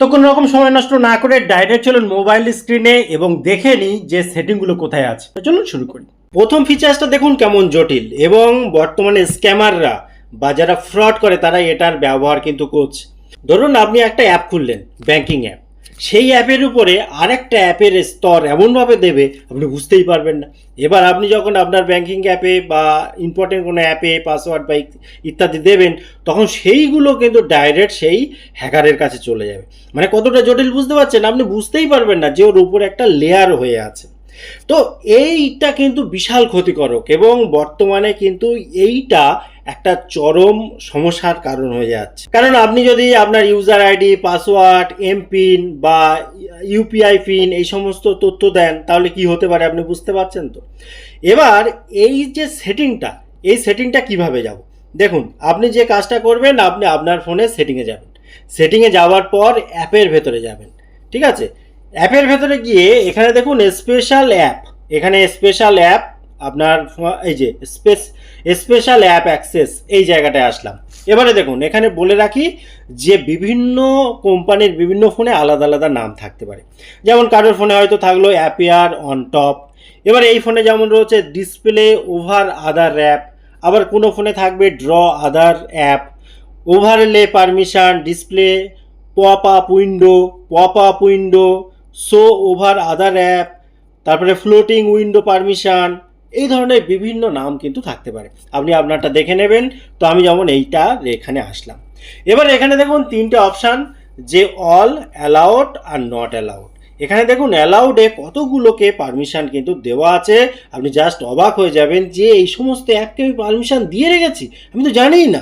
তো কোনো রকম সময় নষ্ট না করে ডাইরেক্ট চলুন মোবাইল স্ক্রিনে এবং দেখে নিই যে সেটিংগুলো কোথায় আছে। তো চলুন শুরু করি। প্রথম ফিচার্সটা দেখুন কেমন জটিল, এবং বর্তমানে স্ক্যামাররা বা যারা ফ্রড করে তারা এটার ব্যবহার কিন্তু করছে। ধরুন আপনি একটা অ্যাপ খুললেন, ব্যাংকিং অ্যাপ, সেই অ্যাপের উপরে আরেকটা অ্যাপের স্তর এমনভাবে দেবে আপনি বুঝতেই পারবেন না। এবার আপনি যখন আপনার ব্যাংকিং অ্যাপে বা ইম্পর্টেন্ট কোনো অ্যাপে পাসওয়ার্ড বা ইত্যাদি দেবেন, তখন সেইগুলো কিন্তু ডাইরেক্ট সেই হ্যাকারের কাছে চলে যাবে। মানে কতটা জটিল বুঝতে পারছেন? আপনি বুঝতেই পারবেন না যে ওর উপরে একটা লেয়ার হয়ে আছে। তো এইটা কিন্তু বিশাল ক্ষতিকারক, এবং বর্তমানে কিন্তু এইটা একটা চরম সমস্যার কারণ হয়ে যাচ্ছে। কারণ আপনি যদি আপনার ইউজার আইডি, পাসওয়ার্ড, এমপিন বা ইউপিআই পিন এই সমস্ত তথ্য দেন, তাহলে কি হতে পারে আপনি বুঝতে পারছেন তো। এবার এই যে সেটিংটা কিভাবে যাব? দেখুন, আপনি যে কাজটা করবেন, আপনি আপনার ফোনে সেটিংয়ে যাবেন। সেটিংয়ে যাওয়ার পর অ্যাপের ভেতরে যাবেন, ঠিক আছে? অ্যাপের ভেতরে গিয়ে এখানে দেখুন স্পেশাল অ্যাপ, এখানে স্পেশাল অ্যাপ আপনার এই যে স্পেশাল অ্যাপ অ্যাক্সেস, এই জায়গাটায় আসলাম। এবারে দেখুন এখানে বলে রাখি যে বিভিন্ন কোম্পানির বিভিন্ন ফোনে আলাদা আলাদা নাম থাকতে পারে। যেমন কারোর ফোনে হয়তো থাকলো অ্যাপিয়ার অন টপ, এবার এই ফোনে যেমন রয়েছে ডিসপ্লে ওভার আদার অ্যাপ, আবার কোনো ফোনে থাকবে draw other app, overlay permission, display pop up window, show over other app, তারপরে ফ্লোটিং উইন্ডো পারমিশন, এই ধরনের বিভিন্ন নাম কিন্তু থাকতে পারে। আপনি আপনারটা দেখে নেবেন। তো আমি যেমন এইটা এখানে আসলাম। এবার এখানে দেখুন তিনটে অপশান, যে all, allowed are not allowed. এখানে দেখুন অ্যালাউডে কতগুলোকে পারমিশন কিন্তু দেওয়া আছে। আপনি জাস্ট অবাক হয়ে যাবেন যে এই সমস্ত অ্যাপকে আমি পারমিশন দিয়ে রেখেছি, আমি তো জানিই না।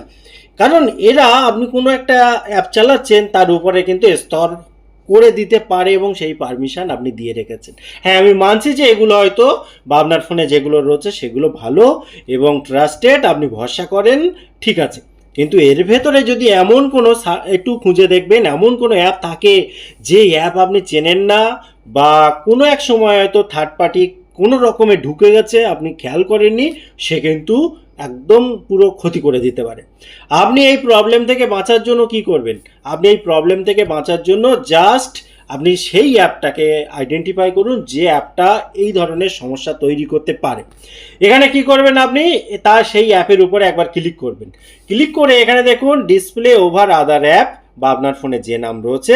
কারণ এরা আপনি কোনো একটা অ্যাপ চালাচ্ছেন তার উপরে কিন্তু স্তর করে দিতে পারে, এবং সেই পারমিশন আপনি দিয়ে রেখেছেন। হ্যাঁ, আমি মানছি যে এগুলো হয়তো বা আপনার ফোনে যেগুলো রয়েছে সেগুলো ভালো এবং ট্রাস্টেড, আপনি ভরসা করেন, ঠিক আছে। কিন্তু এর ভেতরে যদি এমন কোনো, একটু খুঁজে দেখবেন, এমন কোনো অ্যাপ থাকে যে অ্যাপ আপনি চেনেন না, বা কোনো এক সময় হয়তো থার্ড পার্টি কোনো রকমে ঢুকে গেছে, আপনি খেয়াল করেননি, সে কিন্তু একদম পুরো ক্ষতি করে দিতে পারে। আপনি এই প্রবলেম থেকে বাঁচার জন্য কি করবেন? আপনি এই প্রবলেম থেকে বাঁচার জন্য জাস্ট আপনি সেই অ্যাপটাকে আইডেন্টিফাই করুন যে অ্যাপটা এই ধরনের সমস্যা তৈরি করতে পারে। এখানে কি করবেন? আপনি তার সেই অ্যাপের উপরে একবার ক্লিক করবেন। ক্লিক করে এখানে দেখুন ডিসপ্লে ওভার আদার অ্যাপ, বা আপনার ফোনে যে নাম রয়েছে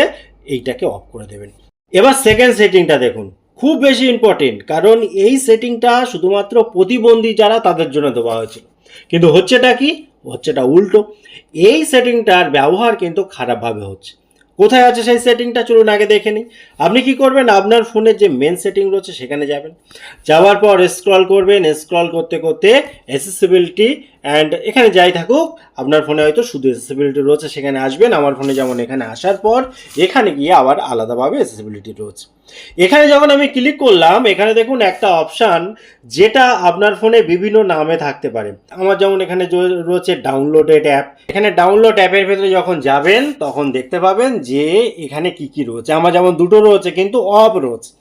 এইটাকে অফ করে দেবেন। এবার সেকেন্ড সেটিংটা দেখুন, খুব বেশি ইম্পর্টেন্ট, কারণ এই সেটিংটা শুধুমাত্র প্রতিবন্ধী যারা তাদের জন্য দেওয়া হয়েছিল, কিন্তু হচ্ছেটা কি? হচ্ছেটা উল্টো। এই সেটিংটার ব্যবহার কিন্তু খারাপভাবে হচ্ছে। কোথায় আছে সেই সেটিংটা? চলুন আগে দেখে নিই। আপনি কি করবেন? আপনার ফোনের যে মেন সেটিং রয়েছে সেখানে যাবেন। যাওয়ার পর স্ক্রল করবেন, স্ক্রল করতে করতে অ্যাসেসিবিলিটি অ্যান্ড এখানে যাই থাকুক, আপনার ফোনে হয়তো শুধু অ্যাসেসিবিলিটি রয়েছে সেখানে আসবেন। আমার ফোনে যেমন এখানে আসার পর এখানে গিয়ে আবার আলাদাভাবে অ্যাসেসিবিলিটি রয়েছে। এখানে যখন আমি ক্লিক করলাম, এখানে দেখুন একটা অপশান যেটা আপনার ফোনে বিভিন্ন নামে থাকতে পারে। আমার যেমন এখানে রয়েছে ডাউনলোডেড অ্যাপ। এখানে ডাউনলোড অ্যাপের ভেতরে যখন যাবেন তখন দেখতে পাবেন যে এখানে কি কি রয়েছে। আমার যেমন দুটো রয়েছে কিন্তু অফ রয়েছে।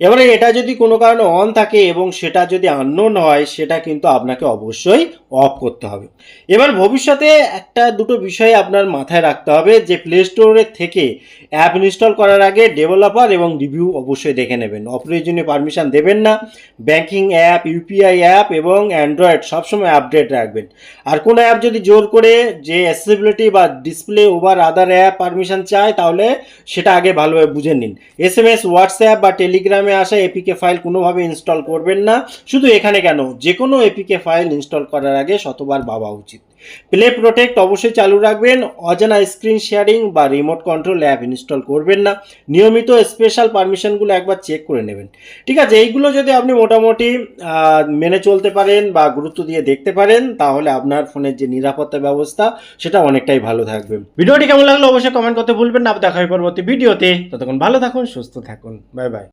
এবারে এটা যদি কোনো কারণে অন থাকে এবং সেটা যদি আননোন হয়, সেটা কিন্তু আপনাকে অবশ্যই অফ করতে হবে। এবার ভবিষ্যতে একটা দুটো বিষয় আপনার মাথায় রাখতে হবে, যে প্লে স্টোরের থেকে অ্যাপ ইনস্টল করার আগে ডেভেলপার এবং রিভিউ অবশ্যই দেখে নেবেন। অপ্রয়োজনীয় পারমিশন দেবেন না। ব্যাংকিং অ্যাপ, ইউপিআই অ্যাপ এবং অ্যান্ড্রয়েড সবসময় আপডেট রাখবেন। আর কোনো অ্যাপ যদি জোর করে যে অ্যাক্সেসিবিলিটি বা display over other app permission চায়, তাহলে সেটা আগে ভালোভাবে বুঝে নিন। এসএমএস, হোয়াটসঅ্যাপ বা টেলিগ্রামে আসা এপিকে ফাইল কোনোভাবে ইনস্টল করবেন না। শুধু এখানে কেন, যে কোনো এপিকে ফাইল ইনস্টল করার আগে শতবার ভাবা উচিত। প্লে প্রোটেক্ট অবশ্যই চালু রাখবেন। অজানা স্ক্রিন শেয়ারিং বা রিমোট কন্ট্রোল অ্যাপ ইনস্টল করবেন না। নিয়মিত স্পেশাল পারমিশনগুলো একবার চেক করে নেবেন। ঠিক আছে, এইগুলো যদি আপনি মোটামুটি মেনে চলতে পারেন বা গুরুত্ব দিয়ে দেখতে পারেন, তাহলে আপনার ফোনের যে নিরাপত্তা ব্যবস্থা সেটা অনেকটাই ভালো থাকবে। ভিডিওটি কেমন লাগলো অবশ্যই কমেন্ট করতে ভুলবেন না। দেখা হবে পরবর্তী ভিডিওতে। ততক্ষণ ভালো থাকুন, সুস্থ থাকুন। Bye bye.